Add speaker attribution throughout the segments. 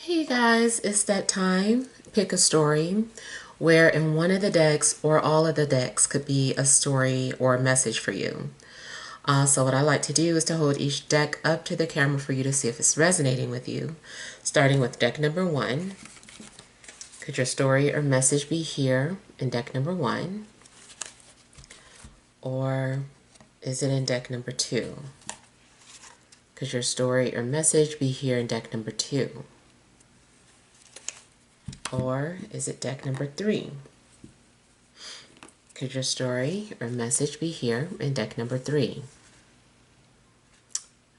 Speaker 1: Hey guys, it's that time. Pick a story where in one of the decks or all of the decks could be a story or a message for you. So what I like to do is to hold each deck up to the camera for you to see if it's resonating with you. Starting with deck number one. Could your story or message be here in deck number one? Or is it in deck number two? Could your story or message be here in deck number two? Or is it deck number three? Could your story or message be here in deck number three?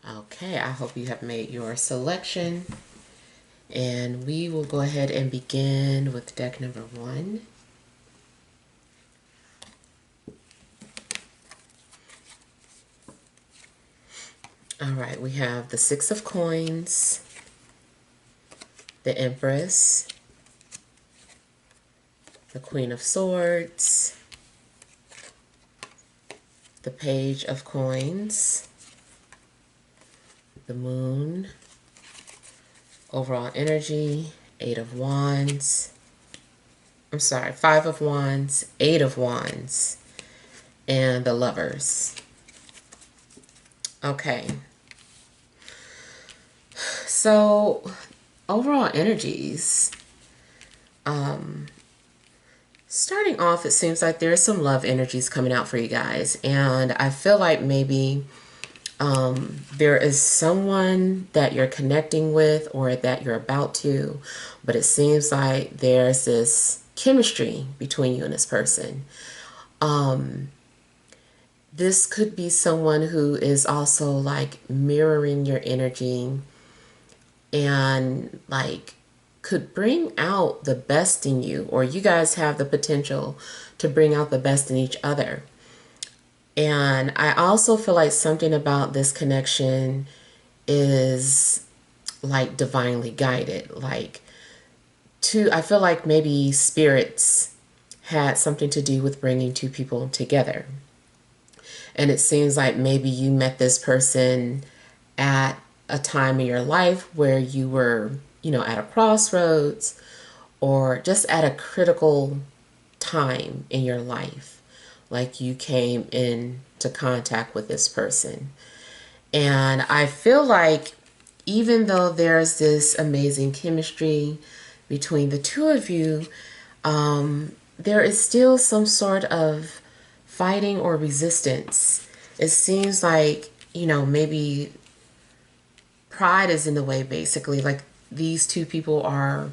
Speaker 1: Okay, I hope you have made your selection. And we will go ahead and begin with deck number one. All right, we have the Six of Coins, the Empress, the Queen of Swords, the Page of Coins, the Moon, overall energy, Eight of Wands, I'm sorry, Five of Wands, Eight of Wands, and the Lovers. Okay. So, overall energies, starting off, it seems like there's some love energies coming out for you guys. And I feel like maybe there is someone that you're connecting with or that you're about to, but it seems like there's this chemistry between you and this person. This could be someone who is also like mirroring your energy and like could bring out the best in you, or you guys have the potential to bring out the best in each other. And I also feel like something about this connection is like divinely guided. I feel like maybe spirits had something to do with bringing two people together. And it seems like maybe you met this person at a time in your life where you were, at a crossroads or just at a critical time in your life. Like you came into contact with this person. And I feel like even though there's this amazing chemistry between the two of you, there is still some sort of fighting or resistance. It seems like, maybe pride is in the way, basically. Like these two people are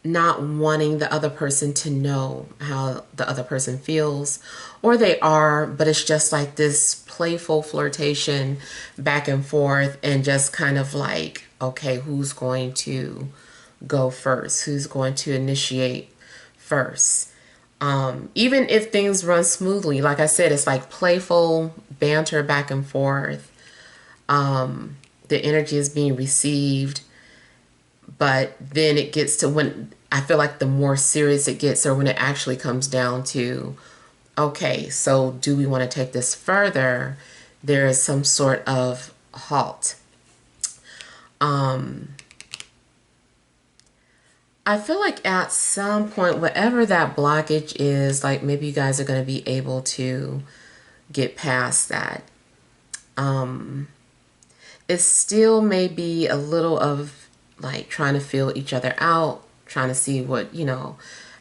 Speaker 1: not wanting the other person to know how the other person feels, or they are, but it's just like this playful flirtation back and forth, and just kind of like, okay, who's going to go first? Who's going to initiate first? Even if things run smoothly, like I said, it's like playful banter back and forth. The energy is being received, but then it gets to when I feel like the more serious it gets, or when it actually comes down to, okay, so do we want to take this further? There is some sort of halt. I feel like at some point, whatever that blockage is, like maybe you guys are going to be able to get past that. It still may be a little of like trying to feel each other out, trying to see what,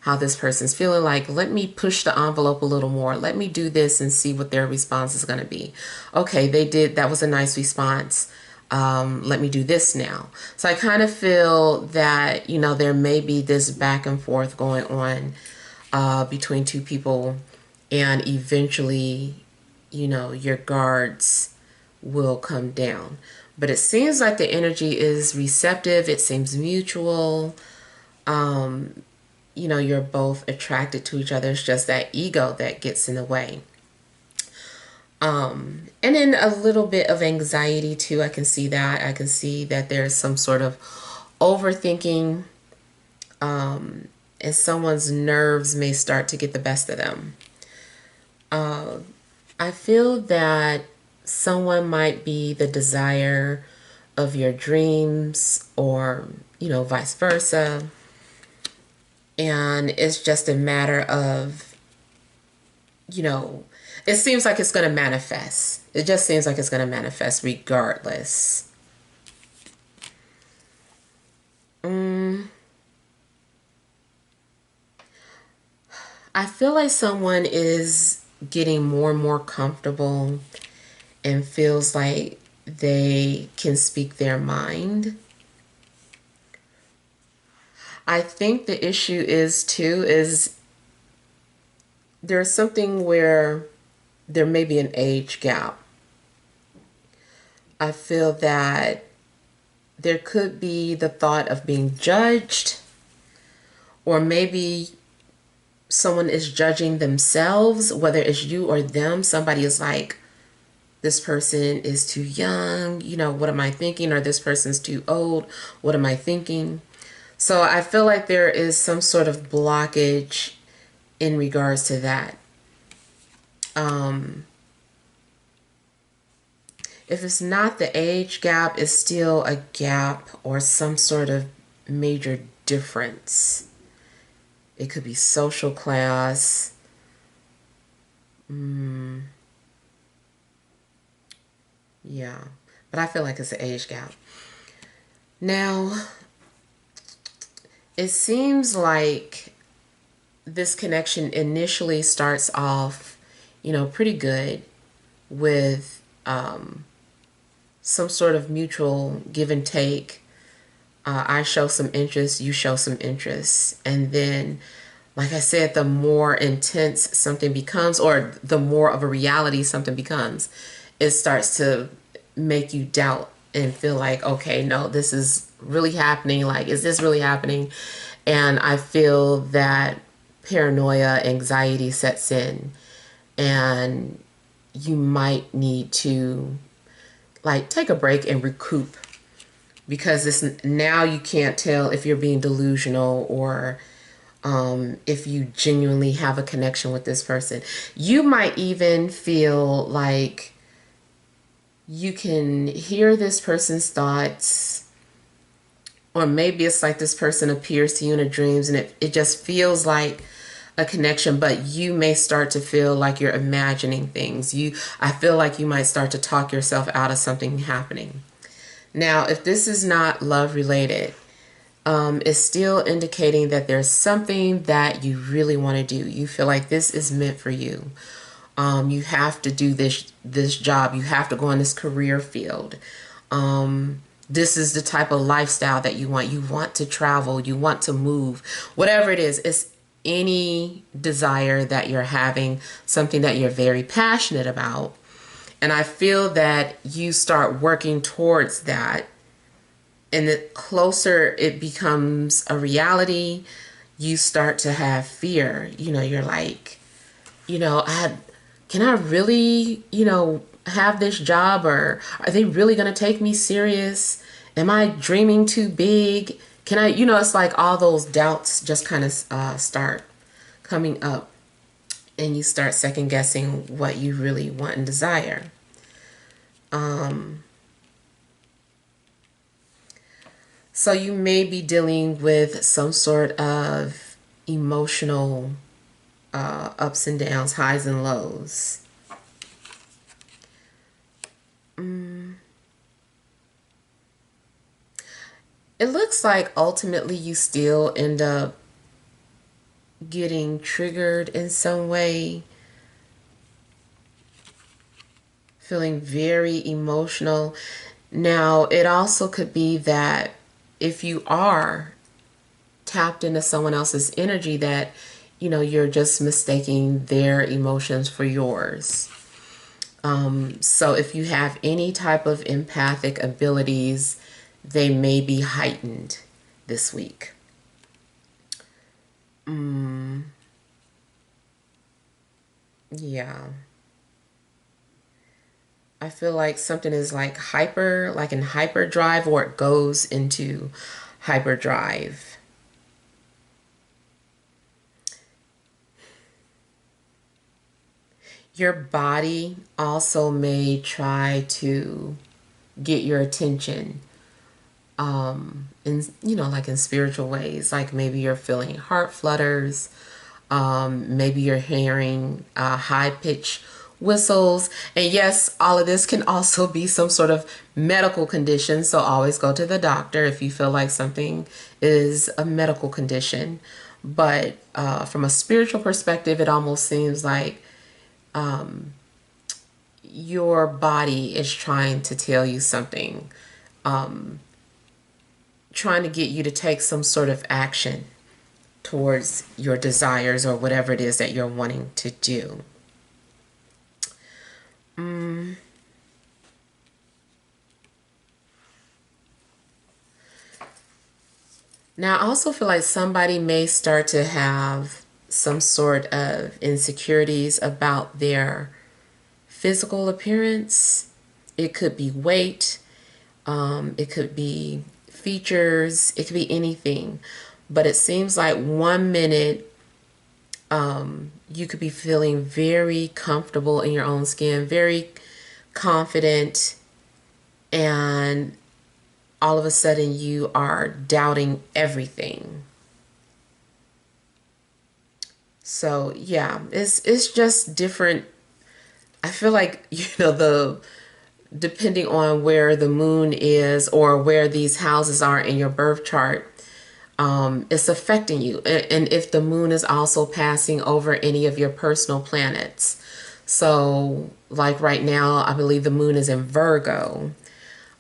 Speaker 1: how this person's feeling. Like, let me push the envelope a little more. Let me do this and see what their response is going to be. Okay, they did. That was a nice response. Let me do this now. So I kind of feel that, there may be this back and forth going on between two people, and eventually, your guards will come down. But it seems like the energy is receptive. It seems mutual. You're both attracted to each other. It's just that ego that gets in the way. And then a little bit of anxiety too. I can see that. I can see that there's some sort of overthinking, and someone's nerves may start to get the best of them. I feel that someone might be the desire of your dreams, or, vice versa. And it's just a matter of, it seems like it's going to manifest. It just seems like it's going to manifest regardless. I feel like someone is getting more and more comfortable and feels like they can speak their mind. I think the issue is too is there's something where there may be an age gap. I feel that there could be the thought of being judged, or maybe someone is judging themselves, whether it's you or them. Somebody is like, this person is too young, what am I thinking? Or this person's too old, what am I thinking? So I feel like there is some sort of blockage in regards to that. If it's not the age gap, it's still a gap or some sort of major difference. It could be social class. Yeah, but I feel like it's an age gap. Now, it seems like this connection initially starts off, pretty good with some sort of mutual give and take. I show some interest, you show some interest. And then, like I said, the more intense something becomes, or the more of a reality something becomes, it starts to make you doubt and feel like, okay, no, this is really happening. Like, is this really happening? And I feel that paranoia, anxiety sets in, and you might need to like take a break and recoup, because this now you can't tell if you're being delusional or if you genuinely have a connection with this person. You might even feel like you can hear this person's thoughts, or maybe it's like this person appears to you in a dreams, and it just feels like a connection, but you may start to feel like you're imagining things. I feel like you might start to talk yourself out of something happening. Now, if this is not love related, it's still indicating that there's something that you really want to do. You feel like this is meant for you. You have to do this job. You have to go in this career field. This is the type of lifestyle that you want. You want to travel. You want to move. Whatever it is, it's any desire that you're having, something that you're very passionate about. And I feel that you start working towards that. And the closer it becomes a reality, you start to have fear. You're like, can I really, have this job, or are they really going to take me serious? Am I dreaming too big? Can I, it's like all those doubts just kind of start coming up, and you start second guessing what you really want and desire. So you may be dealing with some sort of emotional ups and downs, highs and lows. It looks like ultimately you still end up getting triggered in some way, feeling very emotional. Now, it also could be that if you are tapped into someone else's energy, that, you're just mistaking their emotions for yours. So if you have any type of empathic abilities, they may be heightened this week. Yeah. I feel like something is like in hyperdrive, or it goes into hyperdrive. Your body also may try to get your attention, in, like in spiritual ways. Like maybe you're feeling heart flutters, maybe you're hearing high pitched whistles. And yes, all of this can also be some sort of medical condition. So always go to the doctor if you feel like something is a medical condition. But from a spiritual perspective, it almost seems like your body is trying to tell you something, trying to get you to take some sort of action towards your desires or whatever it is that you're wanting to do. Now, I also feel like somebody may start to have some sort of insecurities about their physical appearance. It could be weight, it could be features, it could be anything. But it seems like 1 minute you could be feeling very comfortable in your own skin, very confident, and all of a sudden you are doubting everything. So yeah, it's just different. I feel like, the depending on where the moon is or where these houses are in your birth chart, it's affecting you. And if the moon is also passing over any of your personal planets. So like right now, I believe the moon is in Virgo.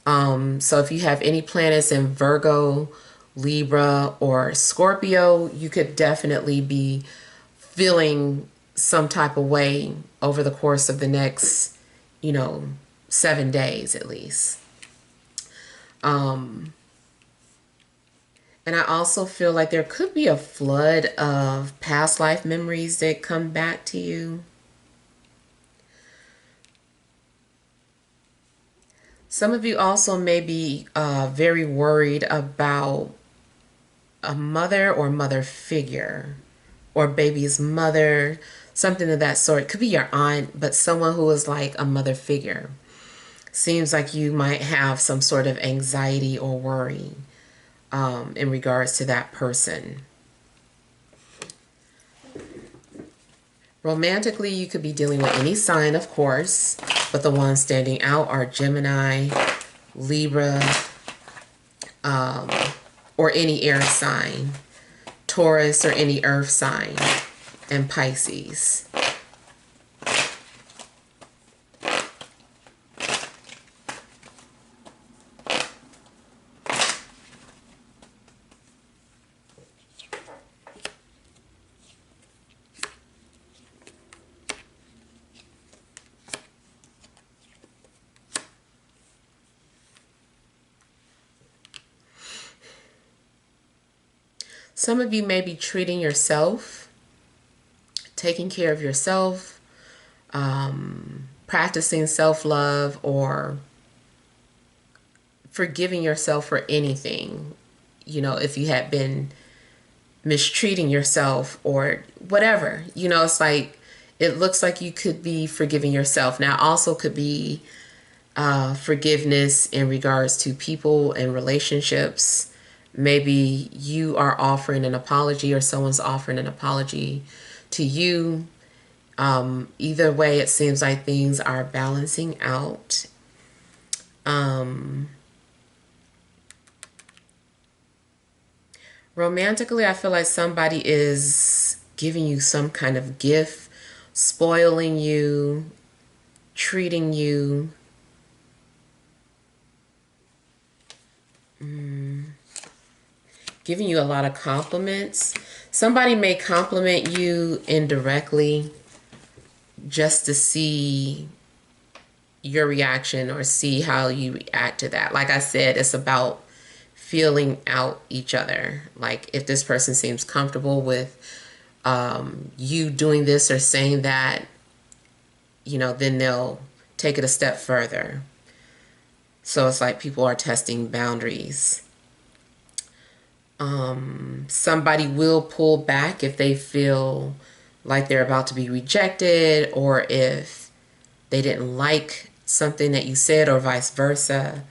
Speaker 1: So if you have any planets in Virgo, Libra, or Scorpio, you could definitely be feeling some type of way over the course of the next, 7 days at least. And I also feel like there could be a flood of past life memories that come back to you. Some of you also may be very worried about a mother or mother figure or baby's mother, something of that sort. It could be your aunt, but someone who is like a mother figure. Seems like you might have some sort of anxiety or worry in regards to that person. Romantically, you could be dealing with any sign, of course, but the ones standing out are Gemini, Libra, or any air sign, Taurus, or any earth sign, and Pisces. Some of you may be treating yourself, taking care of yourself, practicing self-love, or forgiving yourself for anything. If you had been mistreating yourself or whatever, it's like, it looks like you could be forgiving yourself. Now, also could be forgiveness in regards to people and relationships. Maybe you are offering an apology or someone's offering an apology to you. Either way, it seems like things are balancing out. Romantically, I feel like somebody is giving you some kind of gift, spoiling you, treating you. Giving you a lot of compliments. Somebody may compliment you indirectly just to see your reaction or see how you react to that. Like I said, it's about feeling out each other. Like if this person seems comfortable with you doing this or saying that, then they'll take it a step further. So it's like people are testing boundaries. Somebody will pull back if they feel like they're about to be rejected, or if they didn't like something that you said or vice versa,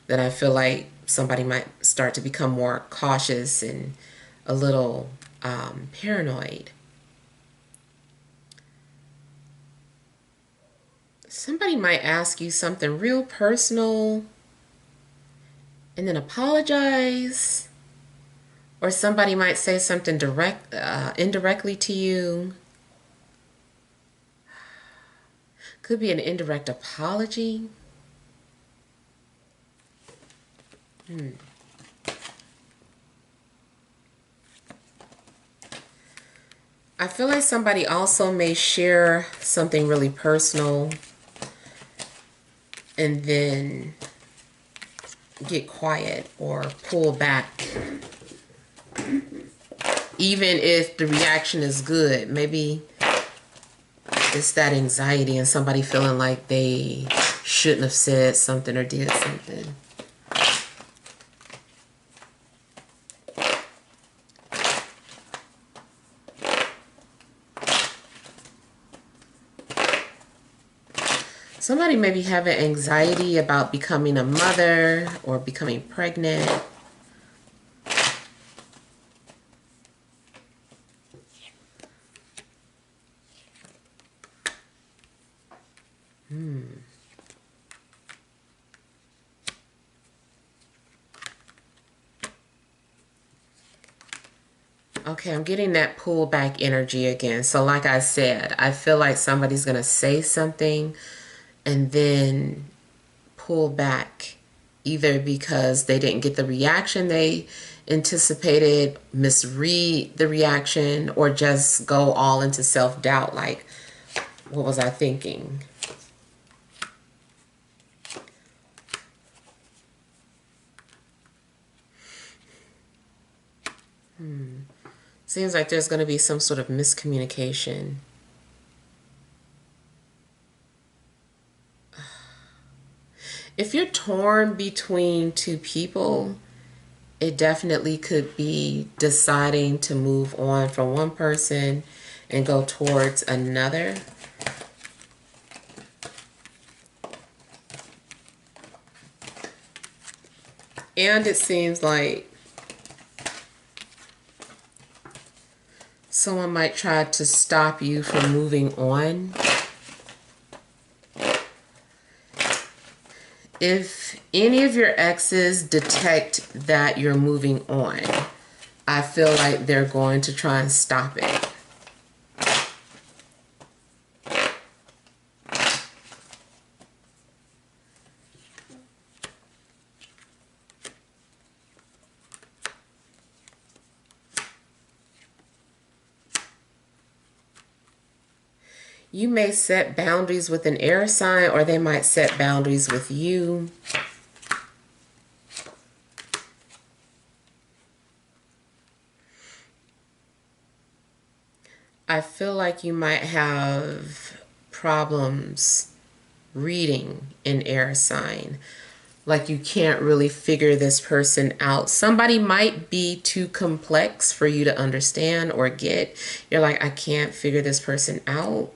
Speaker 1: then I feel like somebody might start to become more cautious and a little paranoid. Somebody might ask you something real personal and then apologize. Or somebody might say something indirectly to you. Could be an indirect apology. I feel like somebody also may share something really personal and then get quiet or pull back. Even if the reaction is good, maybe it's that anxiety and somebody feeling like they shouldn't have said something or did something. Somebody may be having anxiety about becoming a mother or becoming pregnant. Okay, I'm getting that pullback energy again. So like I said, I feel like somebody's going to say something and then pull back, either because they didn't get the reaction they anticipated, misread the reaction, or just go all into self-doubt, like, what was I thinking? Seems like there's going to be some sort of miscommunication. If you're torn between two people, it definitely could be deciding to move on from one person and go towards another. And it seems like someone might try to stop you from moving on. If any of your exes detect that you're moving on, I feel like they're going to try and stop it. You may set boundaries with an air sign, or they might set boundaries with you. I feel like you might have problems reading an air sign. Like you can't really figure this person out. Somebody might be too complex for you to understand or get. You're like, I can't figure this person out.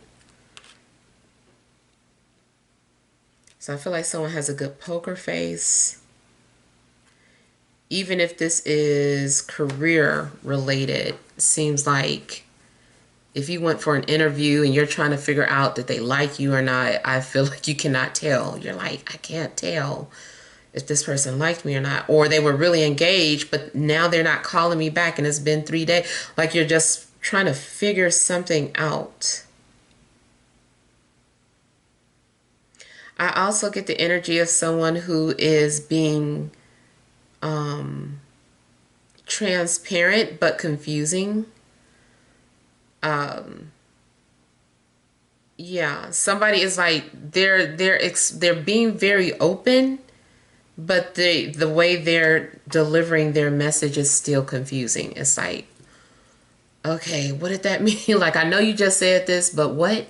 Speaker 1: So I feel like someone has a good poker face. Even if this is career related, seems like if you went for an interview and you're trying to figure out that they like you or not, I feel like you cannot tell. You're like, I can't tell if this person liked me or not. Or they were really engaged, but now they're not calling me back and it's been 3 days. Like you're just trying to figure something out. I also get the energy of someone who is being transparent but confusing. Yeah, somebody is like they're being very open, but the way they're delivering their message is still confusing. It's like, okay, what did that mean? Like, I know you just said this, but what?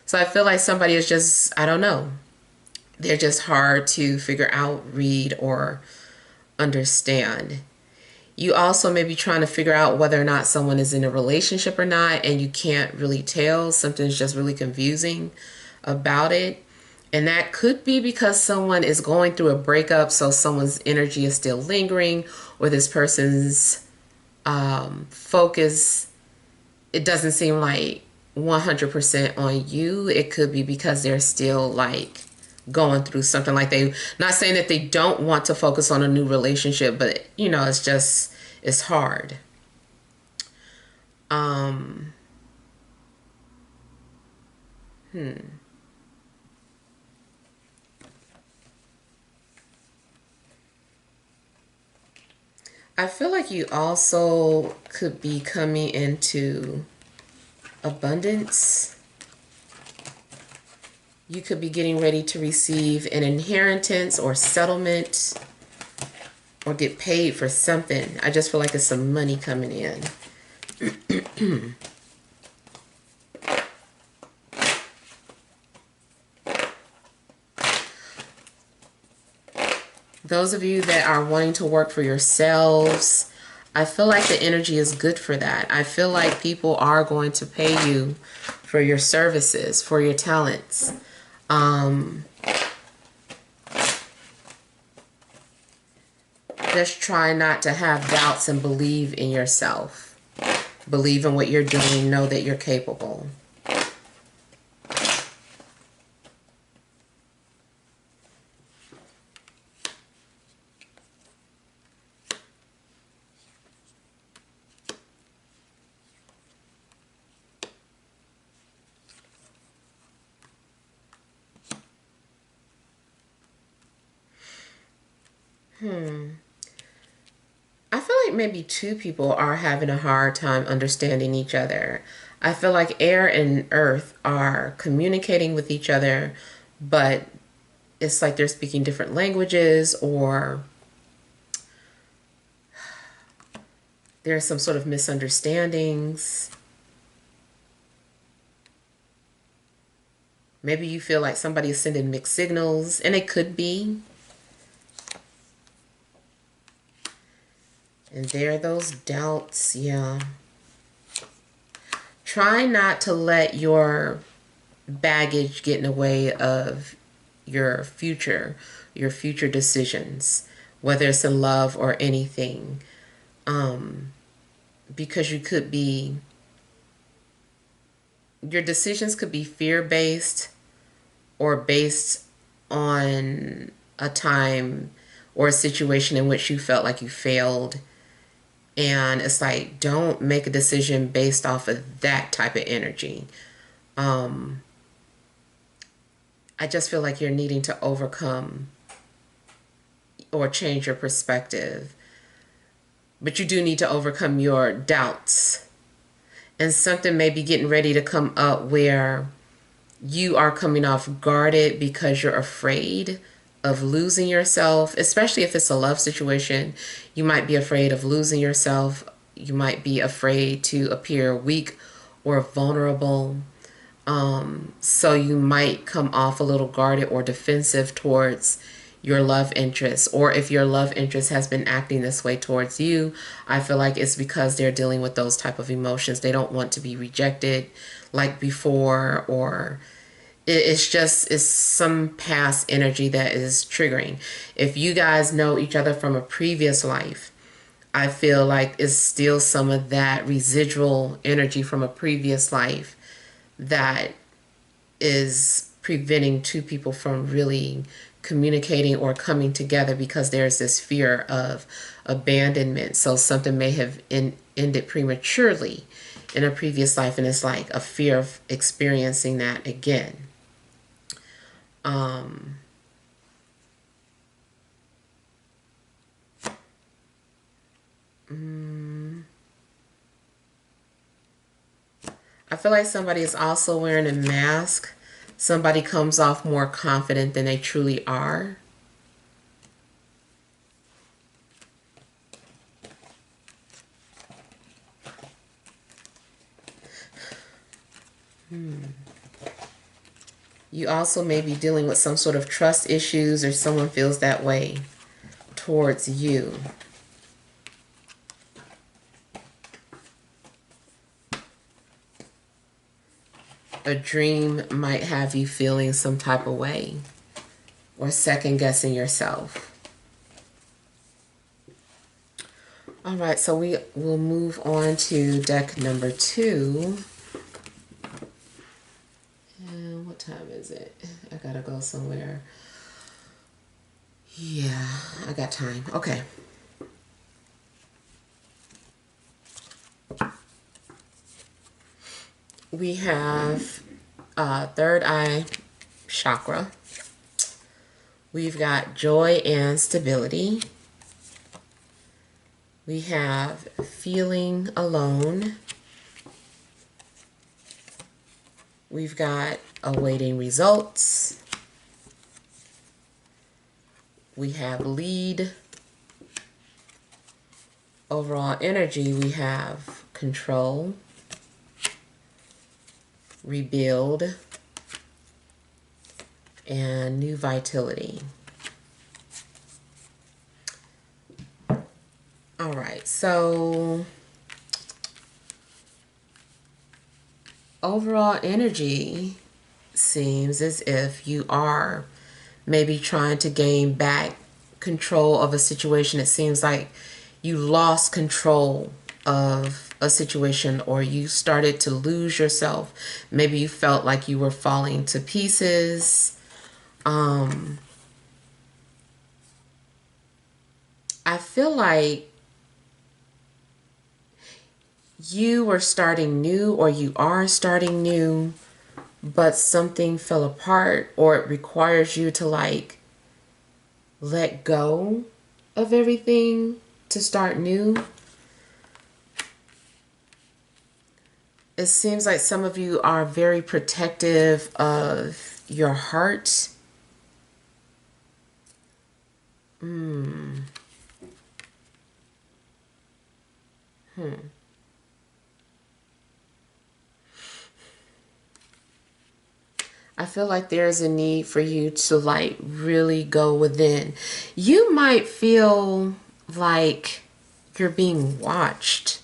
Speaker 1: So I feel like somebody is just, I don't know. They're just hard to figure out, read, or understand. You also may be trying to figure out whether or not someone is in a relationship or not, and you can't really tell. Something's just really confusing about it. And that could be because someone is going through a breakup, so someone's energy is still lingering, or this person's focus, it doesn't seem like 100% on you. It could be because they're still like going through something, like they, not saying that they don't want to focus on a new relationship, but you know, it's just, it's hard. Um, I feel like you also could be coming into abundance. You could be getting ready to receive an inheritance or settlement or get paid for something. I just feel like there's some money coming in. Those of you that are wanting to work for yourselves, I feel like the energy is good for that. I feel like people are going to pay you for your services, for your talents. Just try not to have doubts and believe in yourself. Believe in what you're doing. Know that you're capable. I feel like maybe two people are having a hard time understanding each other. I feel like air and earth are communicating with each other, but it's like they're speaking different languages, or there's some sort of misunderstandings. Maybe you feel like somebody is sending mixed signals, and it could be. And there are those doubts, yeah. Try not to let your baggage get in the way of your future decisions, whether it's in love or anything. Because you could be, your decisions could be fear-based or based on a time or a situation in which you felt like you failed. And it's like, don't make a decision based off of that type of energy. I just feel like you're needing to overcome or change your perspective. But you do need to overcome your doubts. And something may be getting ready to come up where you are coming off guarded because you're afraid of losing yourself, especially if it's a love situation. You might be afraid of losing yourself. You might be afraid to appear weak or vulnerable. So you might come off a little guarded or defensive towards your love interest. Or if your love interest has been acting this way towards you, I feel like it's because they're dealing with those type of emotions. They don't want to be rejected like before, or it's some past energy that is triggering. If you guys know each other from a previous life, I feel like it's still some of that residual energy from a previous life that is preventing two people from really communicating or coming together, because there's this fear of abandonment. So something may have ended prematurely in a previous life, and it's like a fear of experiencing that again. I feel like somebody is also wearing a mask. Somebody comes off more confident than they truly are. You also may be dealing with some sort of trust issues, or someone feels that way towards you. a dream might have you feeling some type of way or second guessing yourself. All right, so we will move on to deck number 2. And what time is it? I gotta go somewhere. Yeah, I got time. Okay. We have third eye chakra. We've got joy and stability. We have feeling alone. We've got awaiting results. We have lead. Overall energy, we have control, rebuild, and new vitality. All right, so overall energy seems as if you are maybe trying to gain back control of a situation. It seems like you lost control of a situation, or you started to lose yourself. Maybe you felt like you were falling to pieces. I feel like you were starting new, or you are starting new, but something fell apart, or it requires you to like let go of everything to start new. It seems like some of you are very protective of your heart. I feel like there's a need for you to like really go within. You might feel like you're being watched.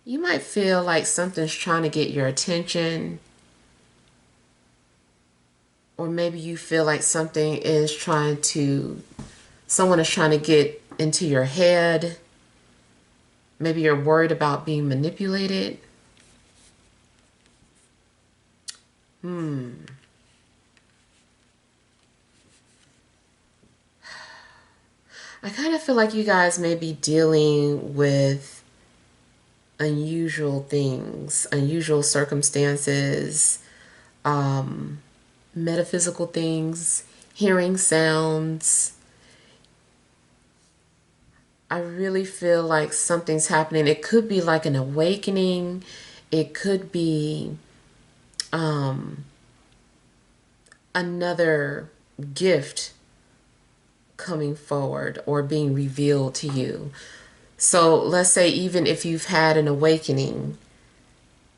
Speaker 1: You might feel like something's trying to get your attention. Or maybe you feel like someone is trying to get into your head. Maybe you're worried about being manipulated. I kind of feel like you guys may be dealing with unusual things, unusual circumstances, metaphysical things, hearing sounds. I really feel like something's happening. It could be like an awakening. It could be another gift coming forward or being revealed to you. So let's say even if you've had an awakening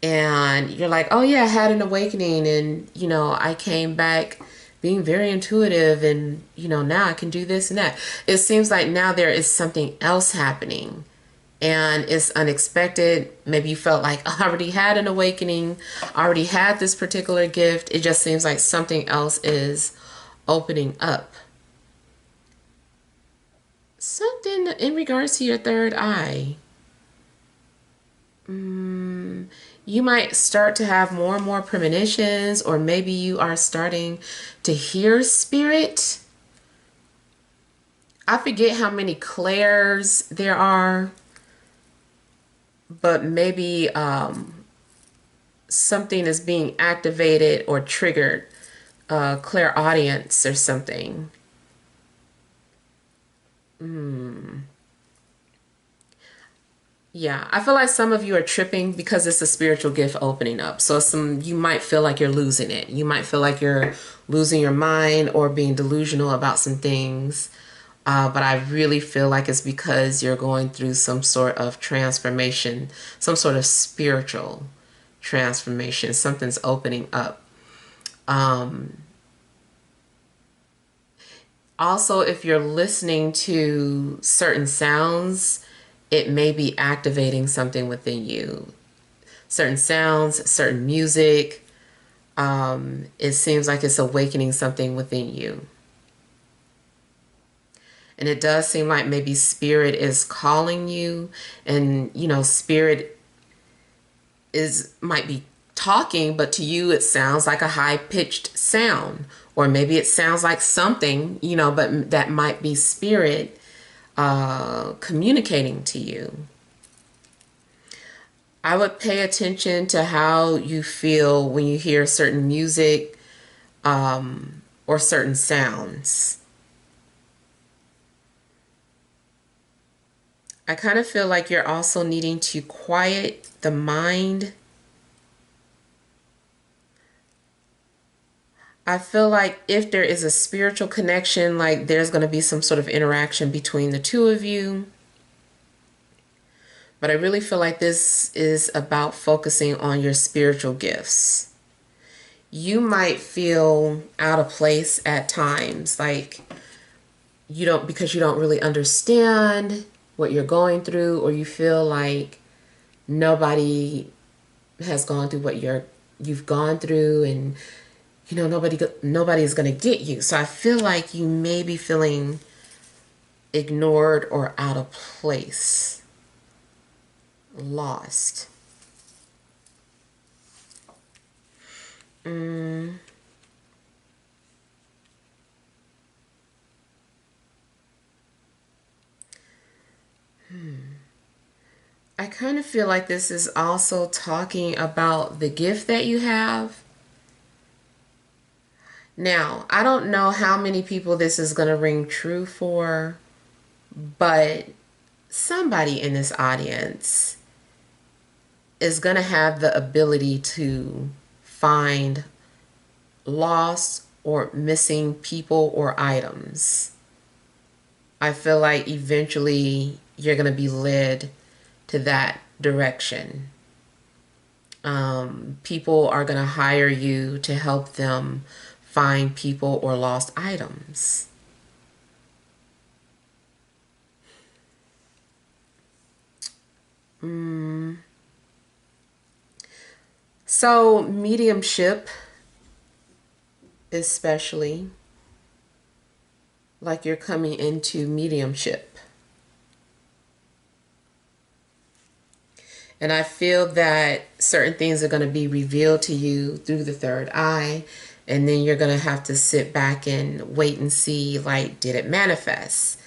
Speaker 1: and you're like, oh yeah, I had an awakening, and I came back being very intuitive, and now I can do this and that. It seems like now there is something else happening and it's unexpected. Maybe you felt like I already had an awakening, I already had this particular gift. It just seems like something else is opening up. Something in regards to your third eye. You might start to have more and more premonitions, or maybe you are starting to hear spirit. I forget how many clairs there are, but maybe something is being activated or triggered, clairaudience or something. Yeah, I feel like some of you are tripping because it's a spiritual gift opening up. So you might feel like you're losing it. You might feel like you're losing your mind or being delusional about some things. But I really feel like it's because you're going through some sort of transformation, some sort of spiritual transformation. Something's opening up. Also, if you're listening to certain sounds, it may be activating something within you. certain sounds, certain music. It seems like it's awakening something within you. And it does seem like maybe spirit is calling you, and spirit might be talking, but to you it sounds like a high-pitched sound, or maybe it sounds like something, but that might be spirit communicating to you. I would pay attention to how you feel when you hear certain music or certain sounds. I kind of feel like you're also needing to quiet the mind. I feel like if there is a spiritual connection, like there's going to be some sort of interaction between the two of you. But I really feel like this is about focusing on your spiritual gifts. You might feel out of place at times, like because you don't really understand what you're going through, or you feel like nobody has gone through what you've gone through, and nobody is going to get you. So I feel like you may be feeling ignored or out of place, lost. I kind of feel like this is also talking about the gift that you have. Now, I don't know how many people this is going to ring true for, but somebody in this audience is going to have the ability to find lost or missing people or items. I feel like eventually you're going to be led to that direction. People are going to hire you to help them find people or lost items. So mediumship, especially, like you're coming into mediumship. And I feel that certain things are going to be revealed to you through the third eye. And then you're going to have to sit back and wait and see, like, did it manifest?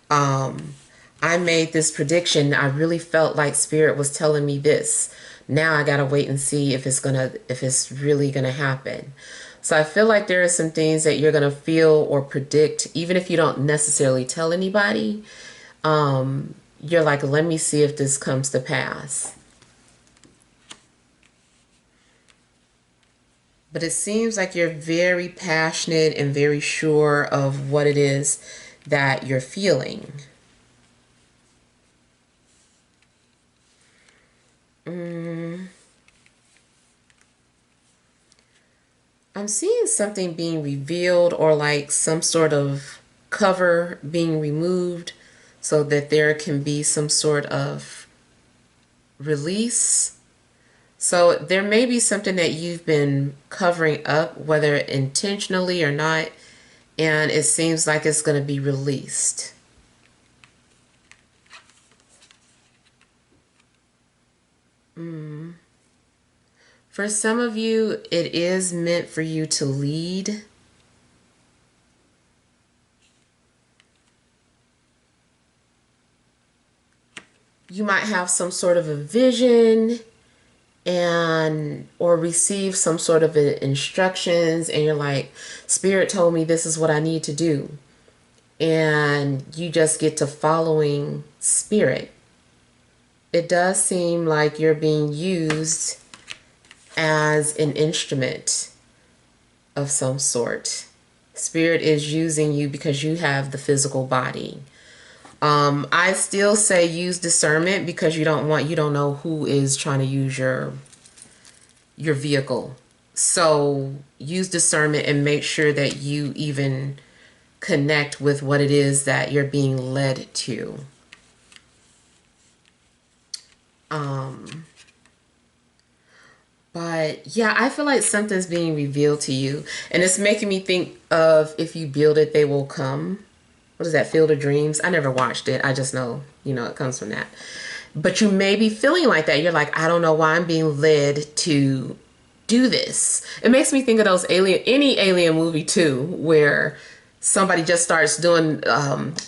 Speaker 1: I made this prediction. I really felt like Spirit was telling me this. Now I got to wait and see if it's really going to happen. So I feel like there are some things that you're going to feel or predict, even if you don't necessarily tell anybody. You're like, let me see if this comes to pass. But it seems like you're very passionate and very sure of what it is that you're feeling. I'm seeing something being revealed, or like some sort of cover being removed so that there can be some sort of release. So there may be something that you've been covering up, whether intentionally or not, and it seems like it's going to be released. For some of you, it is meant for you to lead. You might have some sort of a vision or receive some sort of instructions, and you're like, Spirit told me this is what I need to do. And you just get to following Spirit. It does seem like you're being used as an instrument of some sort. Spirit is using you because you have the physical body. I still say use discernment, because you don't know who is trying to use your vehicle. So use discernment and make sure that you even connect with what it is that you're being led to. But yeah, I feel like something's being revealed to you. And it's making me think of if you build it, they will come. What is that, Field of Dreams? I never watched it. I just know, it comes from that. But you may be feeling like that. You're like, I don't know why I'm being led to do this. It makes me think of those any alien movie too, where somebody just starts doing,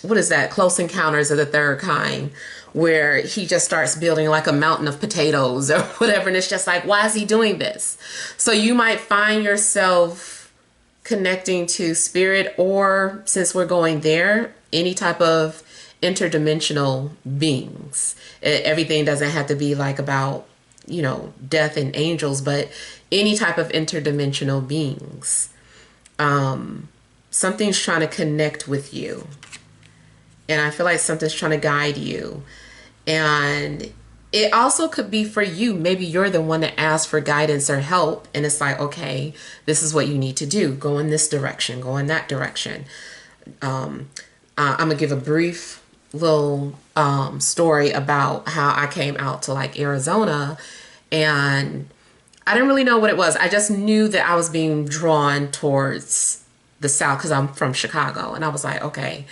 Speaker 1: what is that? Close Encounters of the Third Kind, where he just starts building like a mountain of potatoes or whatever. And it's just like, why is he doing this? So you might find yourself connecting to spirit, or since we're going there, any type of interdimensional beings. Everything doesn't have to be like about, death and angels, but any type of interdimensional beings. Something's trying to connect with you. And I feel like something's trying to guide you. And it also could be for you. Maybe you're the one that asks for guidance or help. And it's like, okay, this is what you need to do. Go in this direction. Go in that direction. I'm going to give a brief little story about how I came out to like Arizona. And I didn't really know what it was. I just knew that I was being drawn towards the South because I'm from Chicago. And I was like, okay,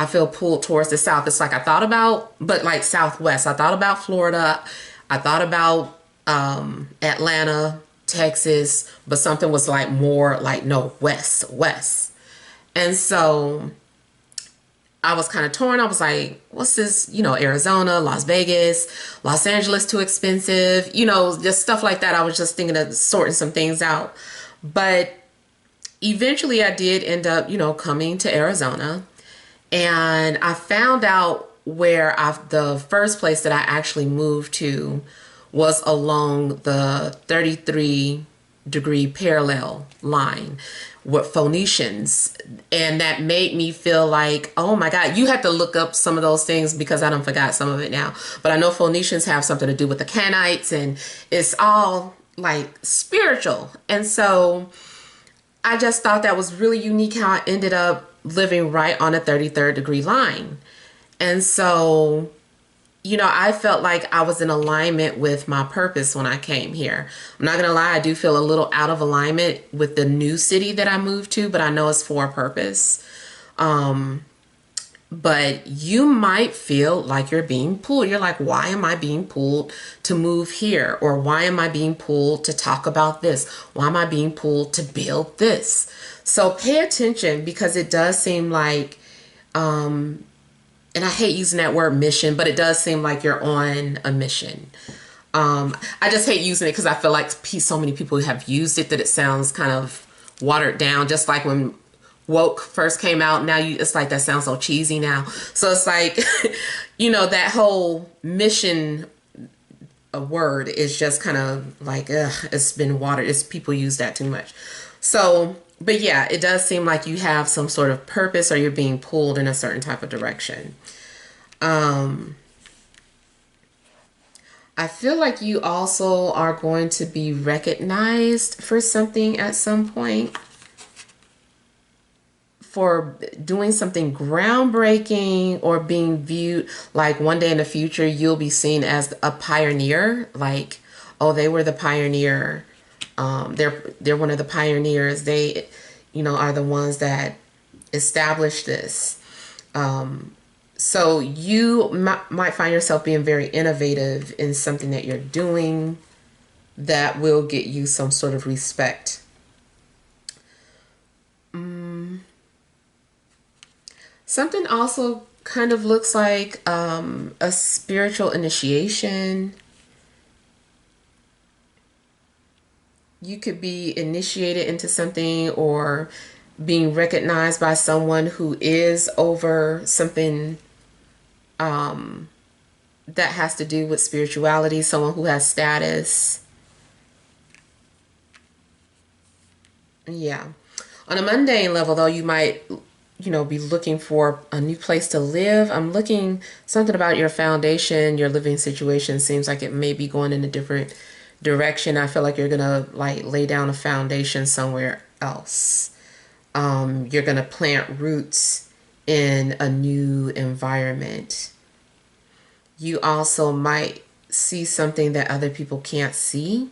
Speaker 1: I feel pulled towards the South. It's like I thought about, but like Southwest. I thought about Florida. I thought about Atlanta, Texas, but something was like more like, no, West. And so I was kind of torn. I was like, what's this? Arizona, Las Vegas, Los Angeles, too expensive, just stuff like that. I was just thinking of sorting some things out. But eventually I did end up, coming to Arizona. And I found out where the first place that I actually moved to was along the 33-degree parallel line with Phoenicians. And that made me feel like, oh my God, you have to look up some of those things because I don't forgot some of it now. But I know Phoenicians have something to do with the Canaanites, and it's all like spiritual. And so I just thought that was really unique how I ended up living right on a 33rd degree line. And so, I felt like I was in alignment with my purpose when I came here. I'm not going to lie, I do feel a little out of alignment with the new city that I moved to, but I know it's for a purpose. But you might feel like you're being pulled. You're like, why am I being pulled to move here? Or why am I being pulled to talk about this? Why am I being pulled to build this? So pay attention, because it does seem like, and I hate using that word mission, but it does seem like you're on a mission. I just hate using it because I feel like so many people have used it that it sounds kind of watered down, just like when woke first came out. Now it's like that sounds so cheesy now. So it's like, that whole mission word is just kind of like, it's been watered. People use that too much. So, but yeah, it does seem like you have some sort of purpose, or you're being pulled in a certain type of direction. I feel like you also are going to be recognized for something at some point, for doing something groundbreaking, or being viewed like one day in the future you'll be seen as a pioneer. Like, oh, they were the pioneer. They're one of the pioneers. They, are the ones that established this. So you might find yourself being very innovative in something that you're doing that will get you some sort of respect. Something also kind of looks like a spiritual initiation. You could be initiated into something, or being recognized by someone who is over something that has to do with spirituality, someone who has status. Yeah. On a mundane level, though, you might, be looking for a new place to live. I'm looking something about your foundation, your living situation seems like it may be going in a different direction. I feel like you're going to like lay down a foundation somewhere else. You're going to plant roots in a new environment. You also might see something that other people can't see.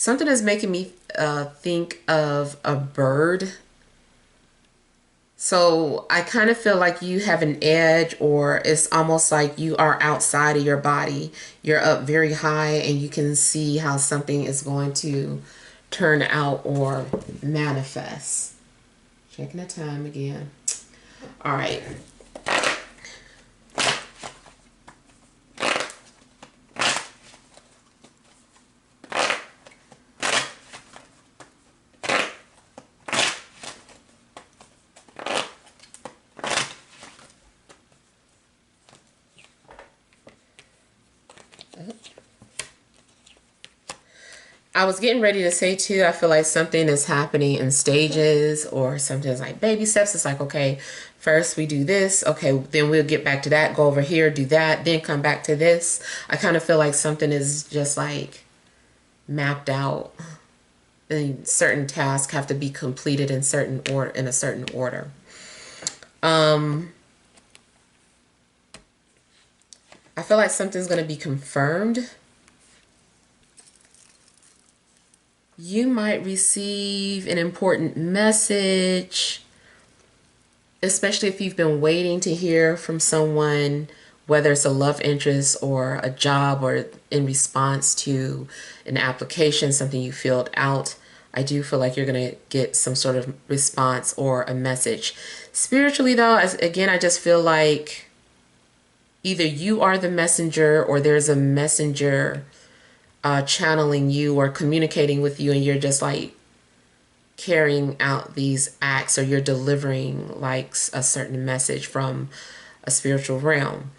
Speaker 1: Something is making me think of a bird. So I kind of feel like you have an edge, or it's almost like you are outside of your body. You're up very high and you can see how something is going to turn out or manifest. Checking the time again. All right. I was getting ready to say too, I feel like something is happening in stages, or something's like baby steps. It's like, okay, first we do this. Okay, then we'll get back to that, go over here, do that, then come back to this. I kind of feel like something is just like mapped out. And certain tasks have to be completed in certain order, in a certain order. I feel like something's going to be confirmed. You might receive an important message, especially if you've been waiting to hear from someone, whether it's a love interest or a job, or in response to an application, something you filled out. I do feel like you're going to get some sort of response or a message. Spiritually though, again, I just feel like either you are the messenger, or there's a messenger channeling you or communicating with you, and you're just like carrying out these acts, or you're delivering like a certain message from a spiritual realm.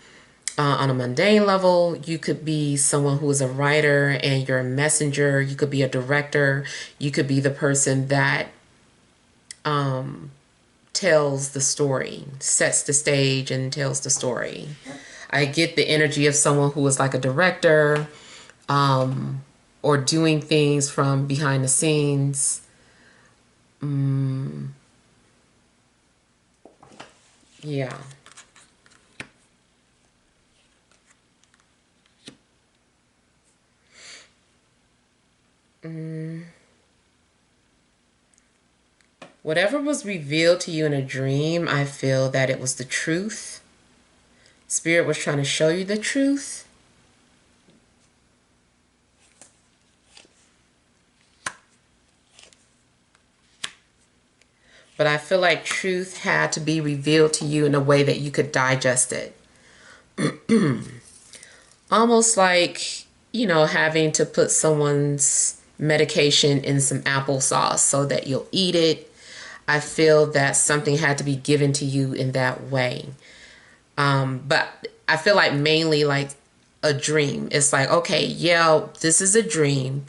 Speaker 1: On a mundane level, you could be someone who is a writer and you're a messenger. You could be a director. You could be the person that tells the story, sets the stage and tells the story. I get the energy of someone who is like a director, or doing things from behind the scenes. Yeah. Whatever was revealed to you in a dream, I feel that it was the truth. Spirit was trying to show you the truth. But I feel like truth had to be revealed to you in a way that you could digest it. Almost like, you know, having to put someone's medication in some applesauce so that you'll eat it. I feel that something had to be given to you in that way. But I feel like mainly like a dream. It's like, okay, yeah, this is a dream.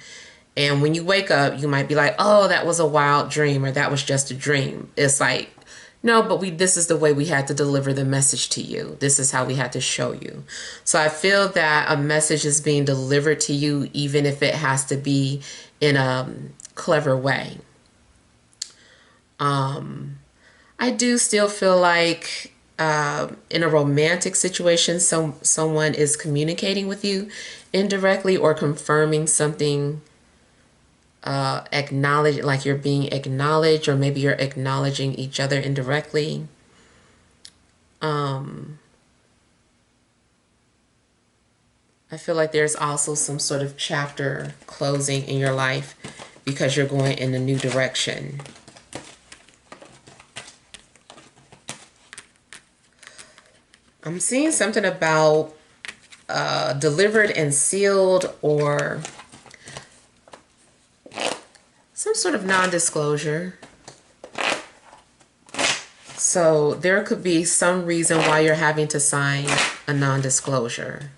Speaker 1: And when you wake up, you might be like, oh, that was a wild dream, or that was just a dream. It's like, no, but this is the way we had to deliver the message to you. This is how we had to show you. So I feel that a message is being delivered to you, even if it has to be in a clever way. I do still feel like in a romantic situation, someone is communicating with you indirectly or confirming something, acknowledge, like you're being acknowledged, or maybe you're acknowledging each other indirectly. I feel like there's also some sort of chapter closing in your life because you're going in a new direction. I'm seeing something about delivered and sealed, or some sort of non-disclosure. So there could be some reason why you're having to sign a non-disclosure.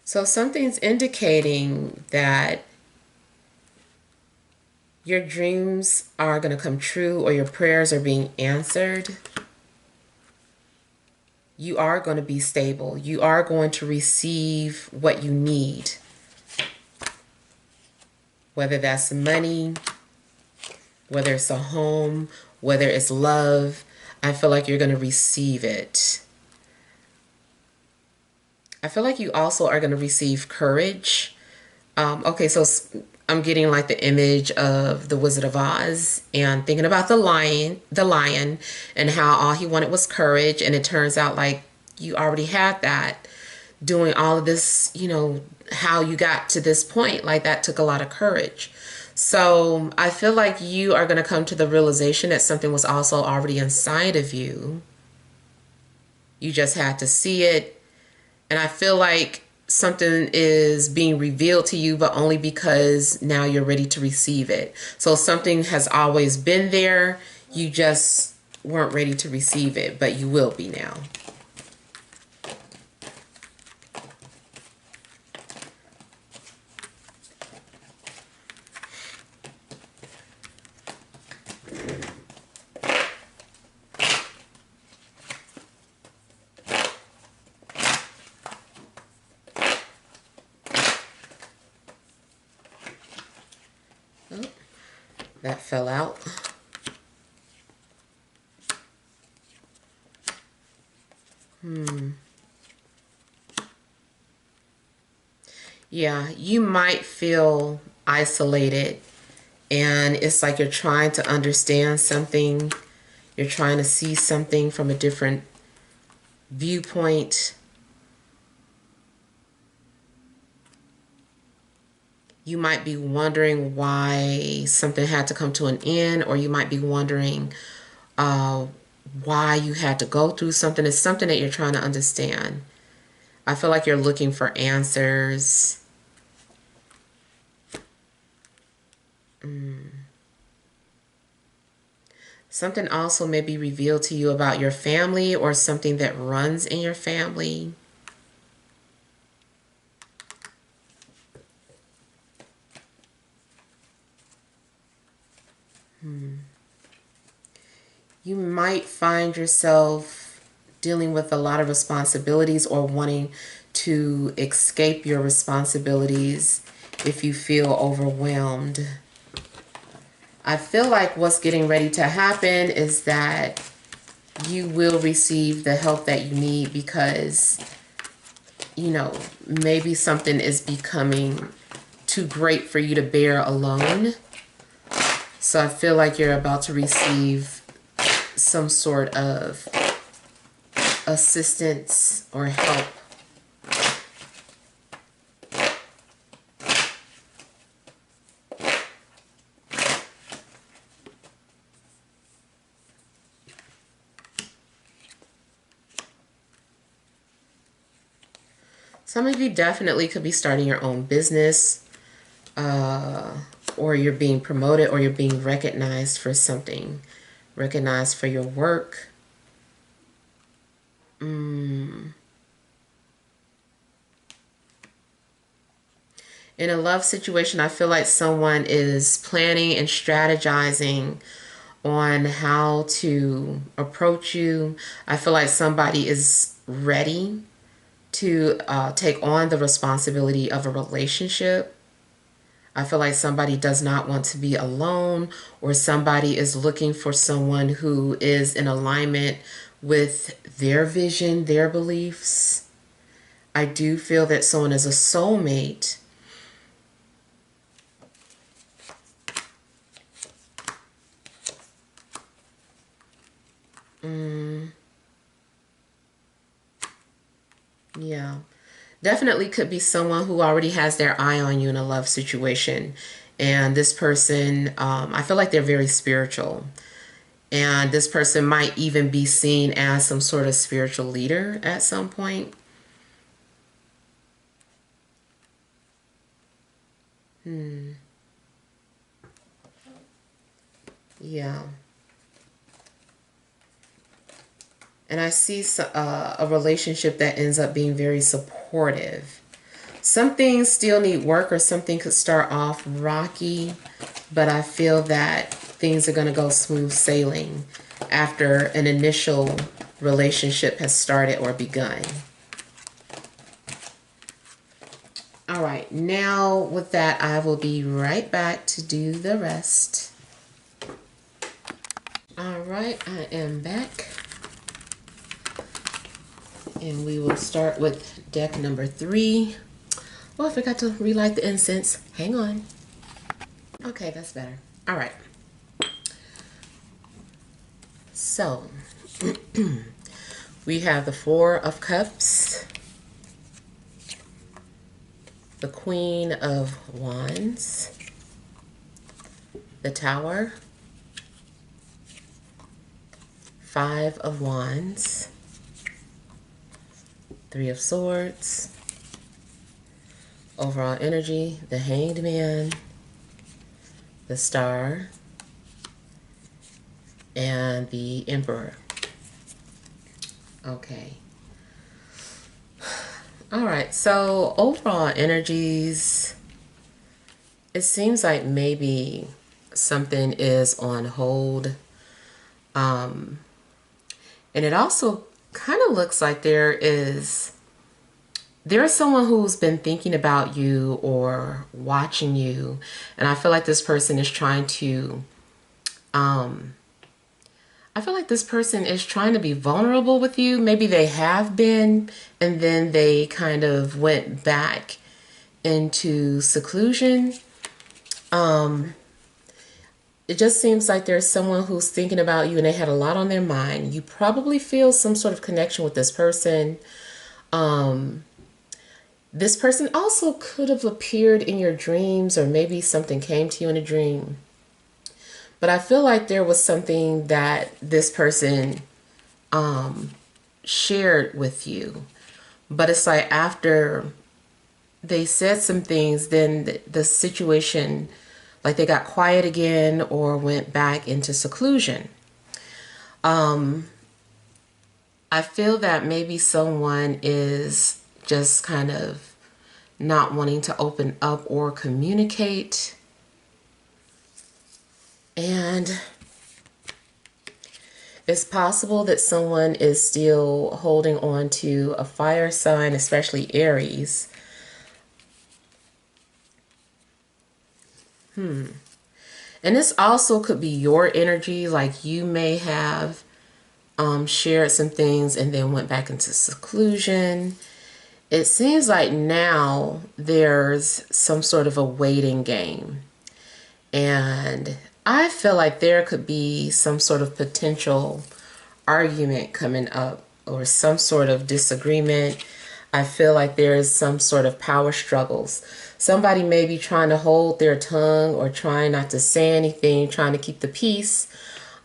Speaker 1: So something's indicating that your dreams are going to come true, or your prayers are being answered. You are going to be stable. You are going to receive what you need. Whether that's money, whether it's a home, whether it's love, I feel like you're going to receive it. I feel like you also are going to receive courage. Okay, so I'm getting like the image of the Wizard of Oz and thinking about the lion, and how all he wanted was courage, and it turns out like you already had that. Doing all of this, how you got to this point, like that took a lot of courage. So I feel like you are going to come to the realization that something was also already inside of you. You just had to see it. And I feel like something is being revealed to you, but only because now you're ready to receive it. So something has always been there. You just weren't ready to receive it, but you will be now. Oh, that fell out. Yeah, you might feel isolated, and it's like you're trying to understand something. You're trying to see something from a different viewpoint. You might be wondering why something had to come to an end, or you might be wondering why you had to go through something. It's something that you're trying to understand. I feel like you're looking for answers. Something also may be revealed to you about your family, or something that runs in your family. You might find yourself dealing with a lot of responsibilities, or wanting to escape your responsibilities if you feel overwhelmed. I feel like what's getting ready to happen is that you will receive the help that you need, because, maybe something is becoming too great for you to bear alone. So I feel like you're about to receive some sort of assistance or help. Some of you definitely could be starting your own business, or you're being promoted, or you're being recognized for something, recognized for your work. In a love situation, I feel like someone is planning and strategizing on how to approach you. I feel like somebody is ready to take on the responsibility of a relationship. I feel like somebody does not want to be alone, or somebody is looking for someone who is in alignment with their vision, their beliefs. I do feel that someone is a soulmate. Yeah. Definitely could be someone who already has their eye on you in a love situation. And this person, I feel like they're very spiritual. And this person might even be seen as some sort of spiritual leader at some point. Yeah. And I see a relationship that ends up being very supportive. Some things still need work, or something could start off rocky, but I feel that things are going to go smooth sailing after an initial relationship has started or begun. All right, now with that, I will be right back to do the rest. All right, I am back. And we will start with deck number 3. Oh, I forgot to relight the incense. Hang on. Okay, that's better. All right. So, we have the 4 of Cups, the Queen of Wands, the Tower, 5 of Wands, 3 of Swords, overall energy, the Hanged Man, the Star, and the Emperor. Okay. All right, so overall energies, it seems like maybe something is on hold. And it also kind of looks like there is someone who's been thinking about you or watching you. And I feel like this person is trying to, be vulnerable with you. Maybe they have been, and then they kind of went back into seclusion. It just seems like there's someone who's thinking about you and they had a lot on their mind. You probably feel some sort of connection with this person. This person also could have appeared in your dreams, or maybe something came to you in a dream. But I feel like there was something that this person shared with you. But it's like after they said some things, then the situation, like they got quiet again or went back into seclusion. I feel that maybe someone is just kind of not wanting to open up or communicate. And it's possible that someone is still holding on to a fire sign, especially Aries. And this also could be your energy, like you may have shared some things and then went back into seclusion. It seems like now there's some sort of a waiting game. And I feel like there could be some sort of potential argument coming up or some sort of disagreement. I feel like there is some sort of power struggles. Somebody may be trying to hold their tongue or trying not to say anything, trying to keep the peace.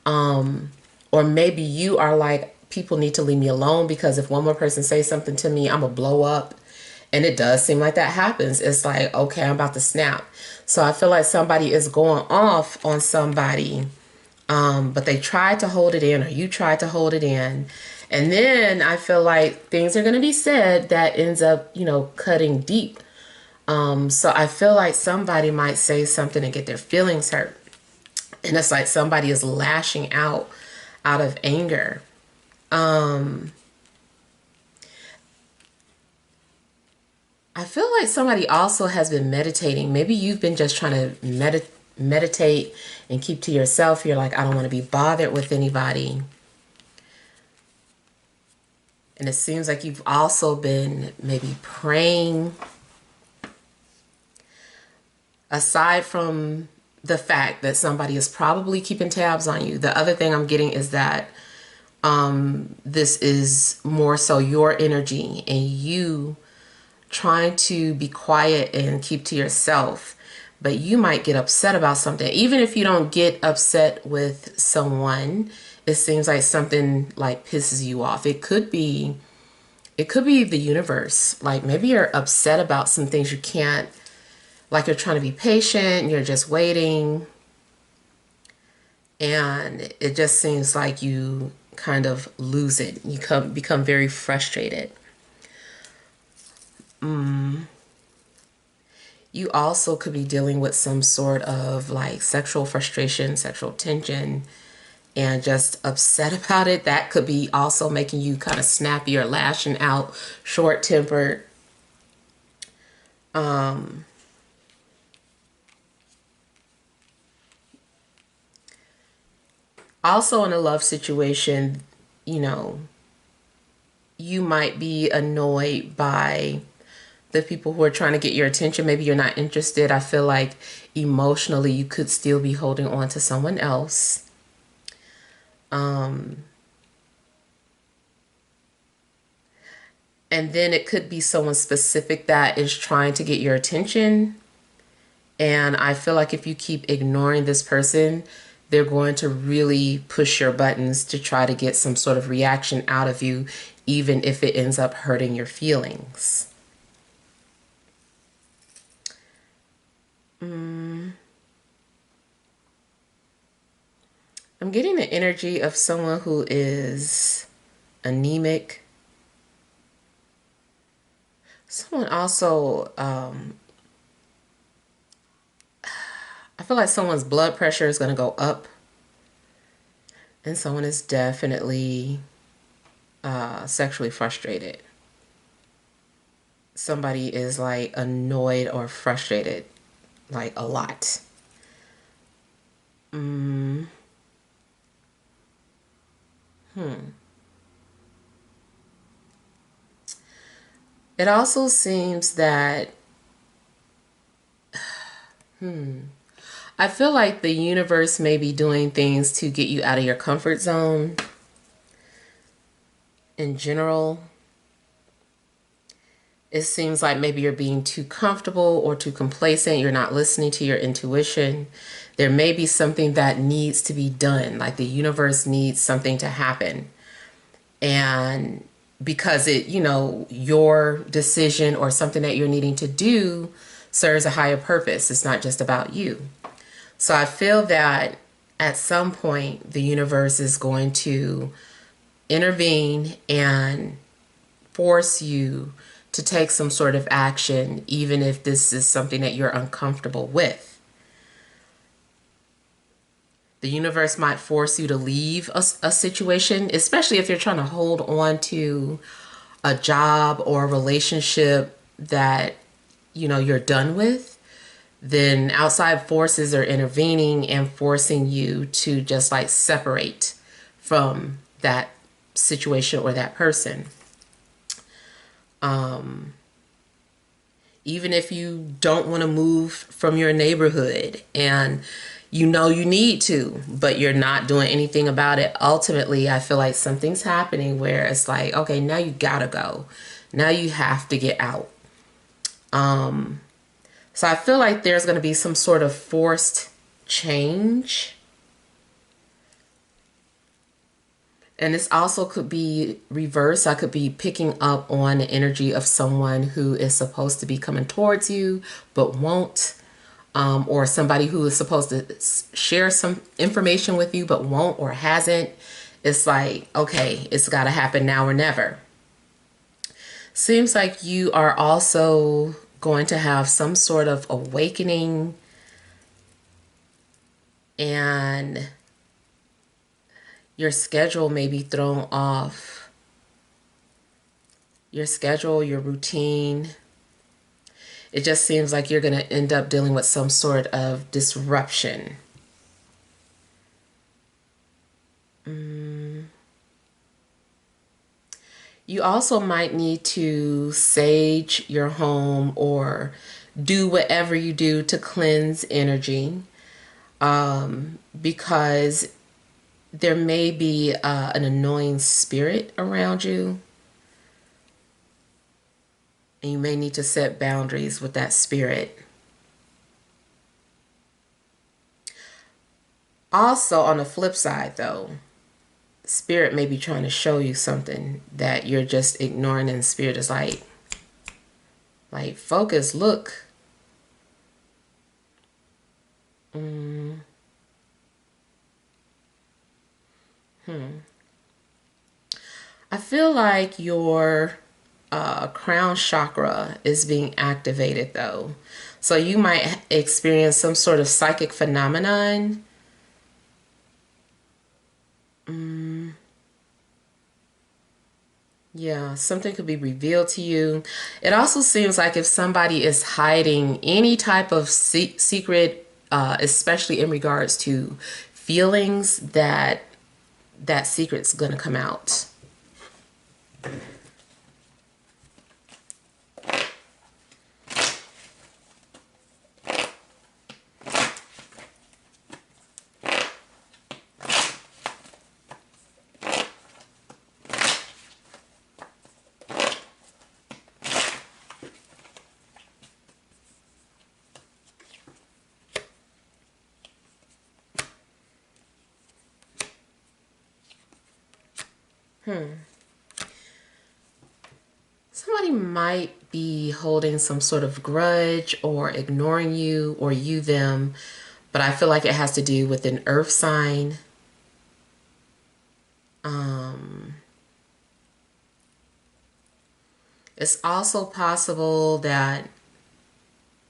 Speaker 1: Or maybe you are like, people need to leave me alone because if one more person says something to me, I'm going to blow up. And it does seem like that happens. It's like, okay, I'm about to snap. So I feel like somebody is going off on somebody, but they tried to hold it in, or you tried to hold it in. And then I feel like things are going to be said that ends up, cutting deep. So I feel like somebody might say something and get their feelings hurt. And it's like somebody is lashing out of anger. I feel like somebody also has been meditating. Maybe you've been just trying to meditate and keep to yourself. You're like, I don't want to be bothered with anybody. And it seems like you've also been maybe praying. Aside from the fact that somebody is probably keeping tabs on you, the other thing I'm getting is that this is more so your energy and you trying to be quiet and keep to yourself. But you might get upset about something. Even if you don't get upset with someone, it seems like something like pisses you off. It could be the universe. Like maybe you're upset about some things you can't, like you're trying to be patient and you're just waiting. And it just seems like you kind of lose it. You become very frustrated. You also could be dealing with some sort of like sexual frustration, sexual tension, and just upset about it. That could be also making you kind of snappy or lashing out, short-tempered. Also in a love situation, you know, you might be annoyed by the people who are trying to get your attention. Maybe you're not interested. I feel like emotionally you could still be holding on to someone else. And then it could be someone specific that is trying to get your attention. And I feel like if you keep ignoring this person, they're going to really push your buttons to try to get some sort of reaction out of you, even if it ends up hurting your feelings. I'm getting the energy of someone who is anemic. Someone also, I feel like someone's blood pressure is going to go up. And someone is definitely sexually frustrated. Somebody is like annoyed or frustrated, like a lot. It also seems that I feel like the universe may be doing things to get you out of your comfort zone in general. It seems like maybe you're being too comfortable or too complacent. You're not listening to your intuition. There may be something that needs to be done, like the universe needs something to happen. And because it, you know, your decision or something that you're needing to do serves a higher purpose. It's not just about you. So I feel that at some point the universe is going to intervene and force you to take some sort of action, even if this is something that you're uncomfortable with. The universe might force you to leave a situation, especially if you're trying to hold on to a job or a relationship that, you know, you're done with. Then outside forces are intervening and forcing you to just like separate from that situation or that person. Even if you don't want to move from your neighborhood and you know you need to, but you're not doing anything about it, ultimately, I feel like something's happening where it's like, okay, now you gotta go. Now you have to get out. So I feel like there's going to be some sort of forced change. And this also could be reversed. I could be picking up on the energy of someone who is supposed to be coming towards you but won't. Or somebody who is supposed to share some information with you but won't or hasn't. It's like, okay, it's got to happen now or never. Seems like you are also going to have some sort of awakening, and your schedule may be thrown off. Your schedule, your routine. It just seems like you're going to end up dealing with some sort of disruption. You also might need to sage your home or do whatever you do to cleanse energy, because there may be an annoying spirit around you. And you may need to set boundaries with that spirit. Also, on the flip side, though, spirit may be trying to show you something that you're just ignoring, and spirit is like focus, look. I feel like your crown chakra is being activated, though. So you might experience some sort of psychic phenomenon. Yeah, something could be revealed to you. It also seems like if somebody is hiding any type of secret, especially in regards to feelings, that secret's gonna come out. Somebody might be holding some sort of grudge or ignoring you or you them, but I feel like it has to do with an earth sign. Um, it's also possible that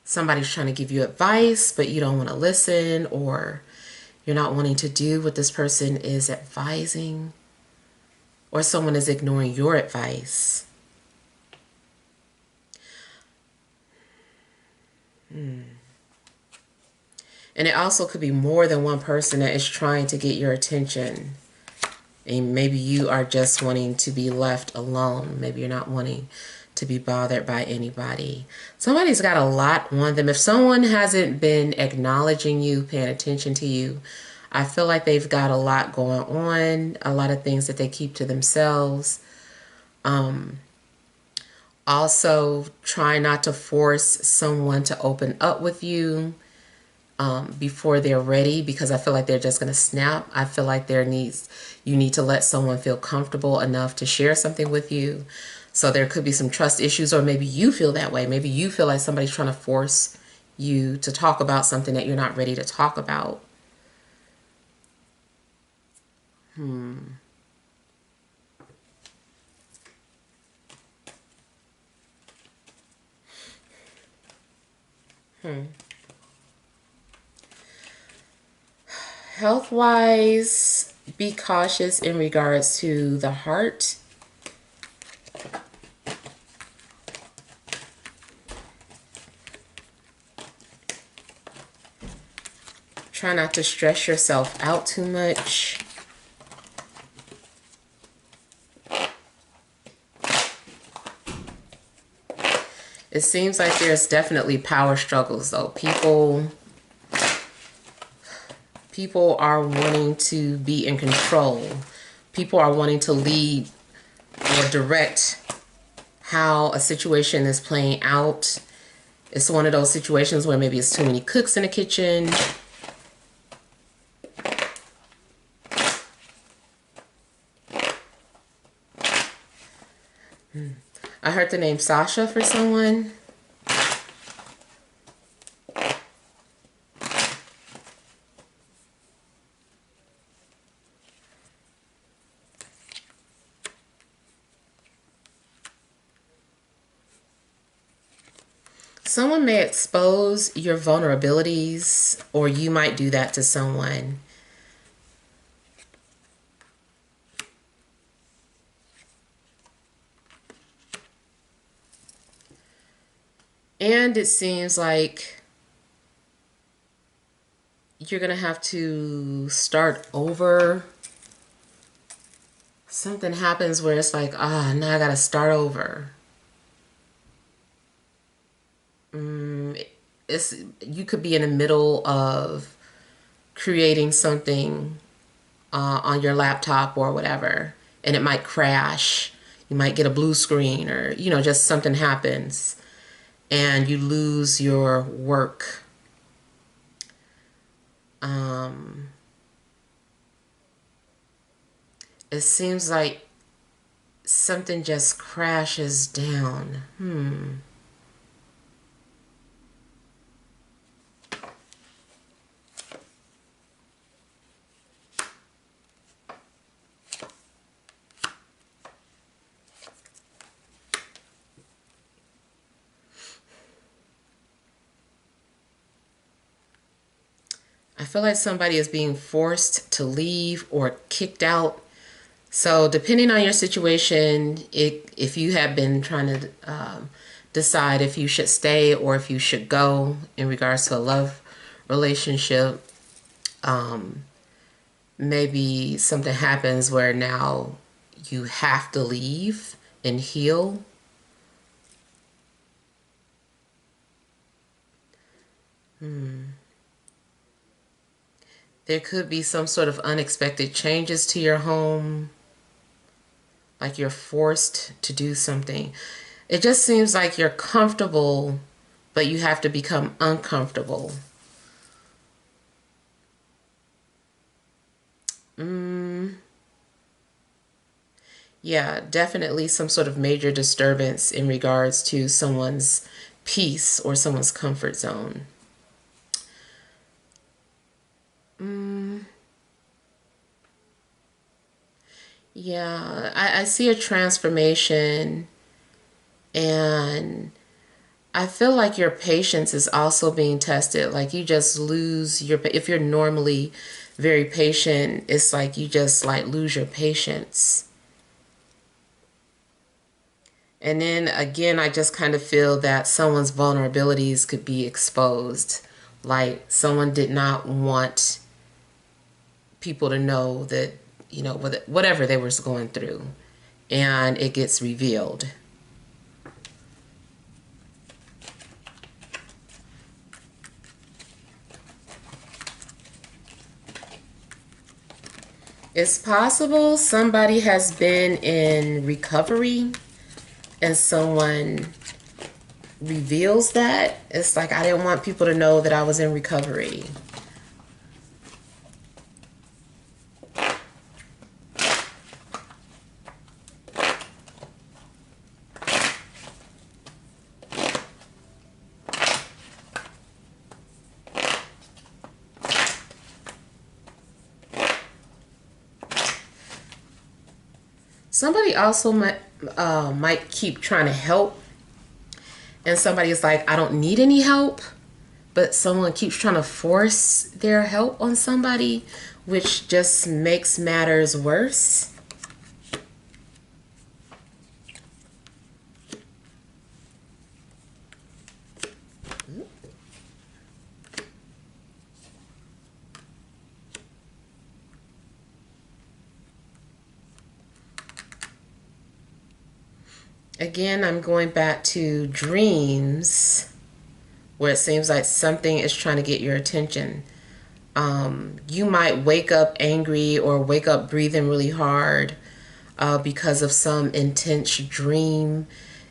Speaker 1: somebody's trying to give you advice, but you don't want to listen, or you're not wanting to do what this person is advising, or someone is ignoring your advice. And it also could be more than one person that is trying to get your attention. And maybe you are just wanting to be left alone. Maybe you're not wanting to be bothered by anybody. Somebody's got a lot on them. If someone hasn't been acknowledging you, paying attention to you, I feel like they've got a lot going on, a lot of things that they keep to themselves. Also, try not to force someone to open up with you before they're ready, because I feel like they're just going to snap. I feel like you need to let someone feel comfortable enough to share something with you. So there could be some trust issues, or maybe you feel that way. Maybe you feel like somebody's trying to force you to talk about something that you're not ready to talk about. Hmm. Hmm. Health wise, be cautious in regards to the heart. Try not to stress yourself out too much. It seems like there's definitely power struggles though. People are wanting to be in control. People are wanting to lead or direct how a situation is playing out. It's one of those situations where maybe it's too many cooks in the kitchen. I heard the name Sasha for someone. Someone may expose your vulnerabilities, or you might do that to someone. And it seems like you're going to have to start over. Something happens where it's like, now I got to start over. You could be in the middle of creating something on your laptop or whatever, and it might crash. You might get a blue screen, or just something happens and you lose your work. It seems like something just crashes down. I feel like somebody is being forced to leave or kicked out. So depending on your situation, if you have been trying to decide if you should stay or if you should go in regards to a love relationship, maybe something happens where now you have to leave and heal. There could be some sort of unexpected changes to your home, like you're forced to do something. It just seems like you're comfortable, but you have to become uncomfortable. Yeah, definitely some sort of major disturbance in regards to someone's peace or someone's comfort zone. Yeah, I see a transformation, and I feel like your patience is also being tested. Like you just lose your, if you're normally very patient, it's like you just like lose your patience. And then again, I just kind of feel that someone's vulnerabilities could be exposed. Like someone did not want people to know that, you know, whatever they were going through, and it gets revealed. It's possible somebody has been in recovery and someone reveals that. It's like, I didn't want people to know that I was in recovery. Somebody also might keep trying to help, and somebody is like, I don't need any help, but someone keeps trying to force their help on somebody, which just makes matters worse. Again, I'm going back to dreams, where it seems like something is trying to get your attention. You might wake up angry or wake up breathing really hard because of some intense dream.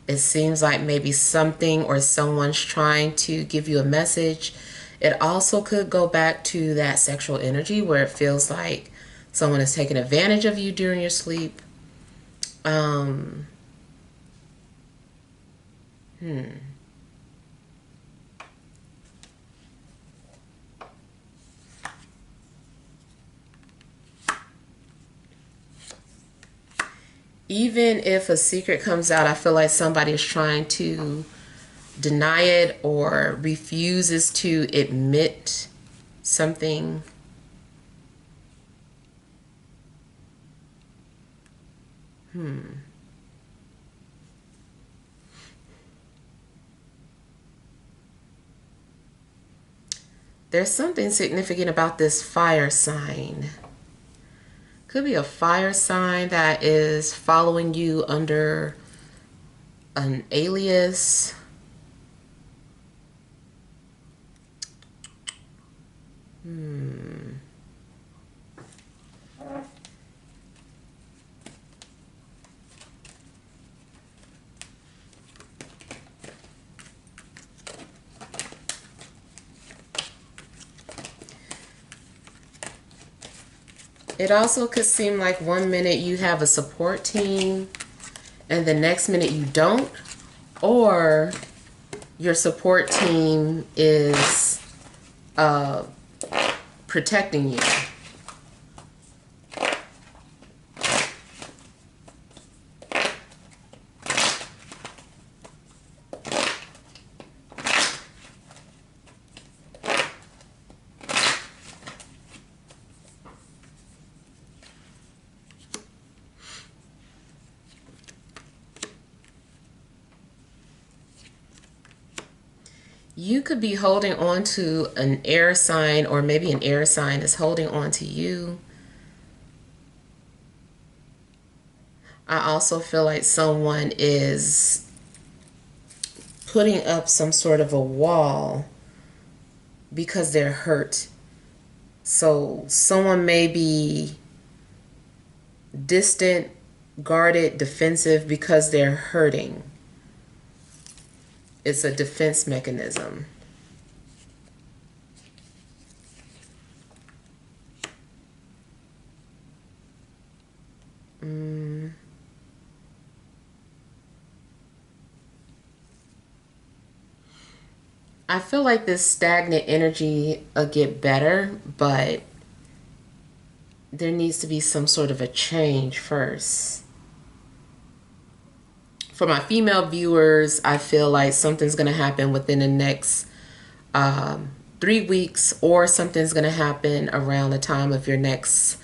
Speaker 1: It seems like maybe something or someone's trying to give you a message. It also could go back to that sexual energy where it feels like someone is taking advantage of you during your sleep. Um, Even if a secret comes out, I feel like somebody is trying to deny it or refuses to admit something. There's something significant about this fire sign. Could be a fire sign that is following you under an alias. It also could seem like one minute you have a support team and the next minute you don't, or your support team is protecting you. You could be holding on to an air sign, or maybe an air sign is holding on to you. I also feel like someone is putting up some sort of a wall because they're hurt. So someone may be distant, guarded, defensive because they're hurting. It's a defense mechanism. I feel like this stagnant energy will get better, but there needs to be some sort of a change first. For my female viewers, I feel like something's going to happen within the next 3 weeks, or something's going to happen around the time of your next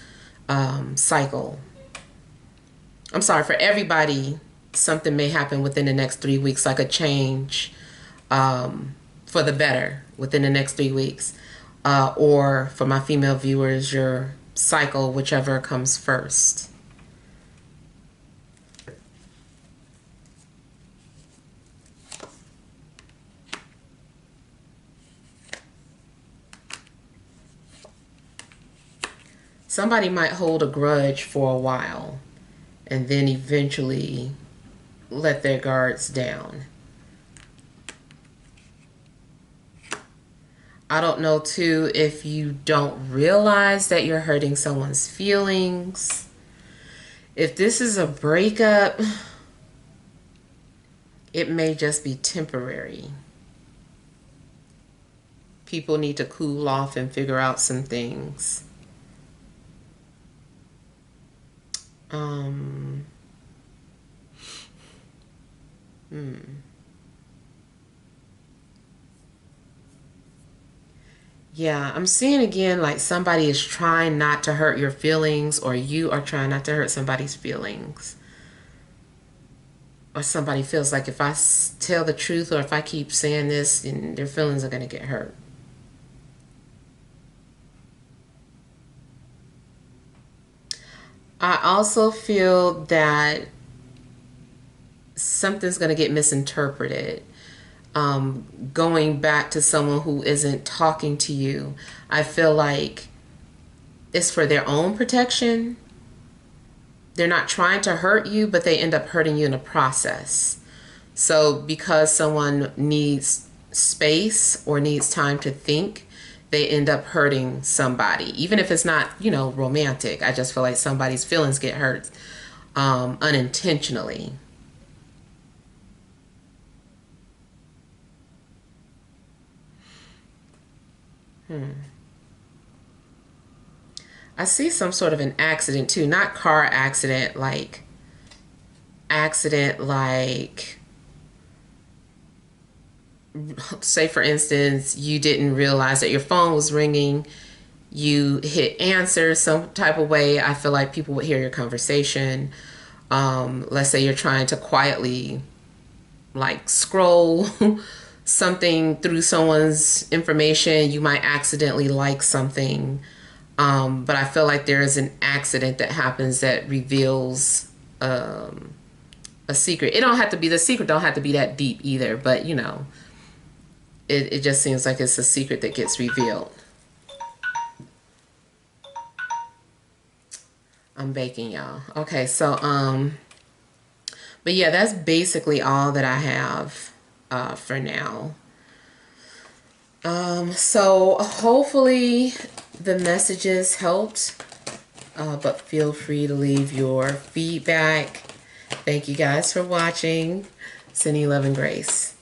Speaker 1: cycle. I'm sorry, for everybody, something may happen within the next 3 weeks, like a change for the better within the next 3 weeks. Or for my female viewers, your cycle, whichever comes first. Somebody might hold a grudge for a while and then eventually let their guards down. I don't know too if you don't realize that you're hurting someone's feelings. If this is a breakup, it may just be temporary. People need to cool off and figure out some things. Yeah, I'm seeing again like somebody is trying not to hurt your feelings, or you are trying not to hurt somebody's feelings. Or somebody feels like if I tell the truth, or if I keep saying this, then their feelings are going to get hurt. I also feel that something's going to get misinterpreted. Going back to someone who isn't talking to you, I feel like it's for their own protection. They're not trying to hurt you, but they end up hurting you in the process. So because someone needs space or needs time to think, they end up hurting somebody. Even if it's not, romantic. I just feel like somebody's feelings get hurt unintentionally. I see some sort of an accident too, not car accident, like accident like, say for instance, you didn't realize that your phone was ringing, you hit answer some type of way. I feel like people would hear your conversation. Let's say you're trying to quietly like scroll something through someone's information, you might accidentally like something. But I feel like there is an accident that happens that reveals a secret. It don't have to be, the secret don't have to be that deep either, but it just seems like it's a secret that gets revealed. I'm baking, y'all. Okay, so but yeah, that's basically all that I have for now. So hopefully the messages helped, but feel free to leave your feedback. Thank you guys for watching. Sending love and grace.